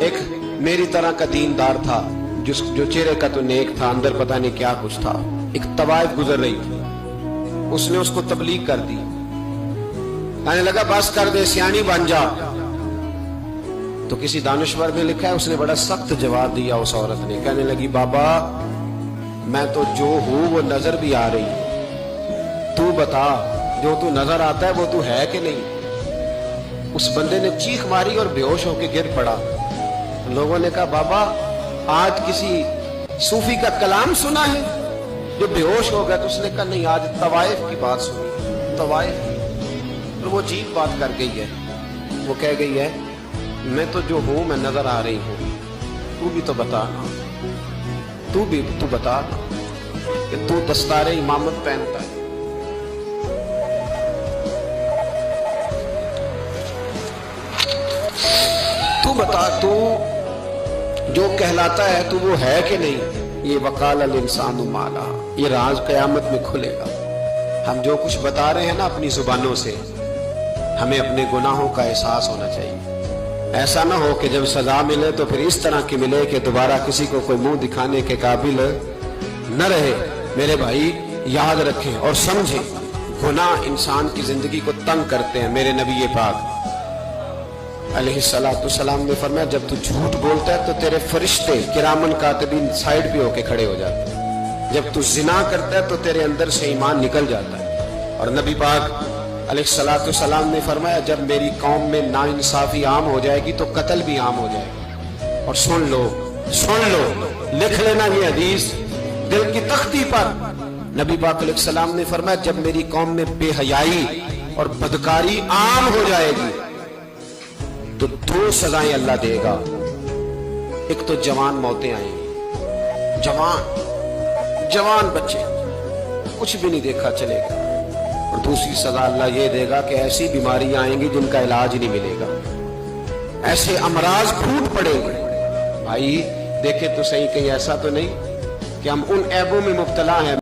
ایک میری طرح کا دیندار تھا جو چہرے کا تو نیک تھا، اندر پتہ نہیں کیا کچھ تھا. ایک طوائف گزر رہی تھی، اس نے اس کو تبلیغ کر دی. کہنے لگا بس کر دے، سیانی بن جا. تو کسی دانشور نے لکھا ہے اس نے بڑا سخت جواب دیا اس عورت نے. کہنے لگی بابا میں تو جو ہوں وہ نظر بھی آ رہی، تو بتا جو تو نظر آتا ہے وہ تو ہے کہ نہیں. اس بندے نے چیخ ماری اور بے ہوش ہو کے گر پڑا. لوگوں نے کہا بابا آج کسی صوفی کا کلام سنا ہے جو بے ہوش ہو گیا؟ تو اس نے کہا نہیں، آج طوائف کی بات سنی، طوائف کی. اور وہ عجیب بات کر گئی ہے. وہ کہہ گئی ہے میں تو جو ہوں میں نظر آ رہی ہوں، تو بھی تو بتا نا، تو بتا نا کہ تو دستار امامت پہنتا ہے. تو بتا تو جو کہلاتا ہے تو وہ ہے کہ نہیں. یہ وقال الانسان ما لہا، یہ راز قیامت میں کھلے گا. ہم جو کچھ بتا رہے ہیں نا اپنی زبانوں سے، ہمیں اپنے گناہوں کا احساس ہونا چاہیے. ایسا نہ ہو کہ جب سزا ملے تو پھر اس طرح کی ملے کہ دوبارہ کسی کو کوئی منہ دکھانے کے قابل نہ رہے. میرے بھائی یاد رکھیں اور سمجھیں، گناہ انسان کی زندگی کو تنگ کرتے ہیں. میرے نبی پاک علیہ السلام نے فرمایا جب تو جھوٹ بولتا ہے تو تیرے فرشتے کرامن کاتبین سائیڈ پہ ہو کے کھڑے ہو جاتے ہیں. جب تو زنا کرتا ہے تو تیرے اندر سے ایمان نکل جاتا ہے. اور نبی پاک علیہ السلام نے فرمایا جب میری قوم میں ناانصافی عام ہو جائے گی تو قتل بھی عام ہو جائے گا. اور سن لو لکھ لینا یہ حدیث دل کی تختی پر. نبی پاک علیہ السلام نے فرمایا جب میری قوم میں بے حیائی اور بدکاری عام ہو جائے گی تو دو سزائیں اللہ دے گا. ایک تو جوان موتیں آئیں گی، جوان بچے کچھ بھی نہیں دیکھا چلے گا. اور دوسری سزا اللہ یہ دے گا کہ ایسی بیماریاں آئیں گی جن کا علاج نہیں ملے گا، ایسے امراض پھوٹ پڑیں گے. بھائی دیکھیں تو صحیح، کہیں ایسا تو نہیں کہ ہم ان عیبوں میں مبتلا ہیں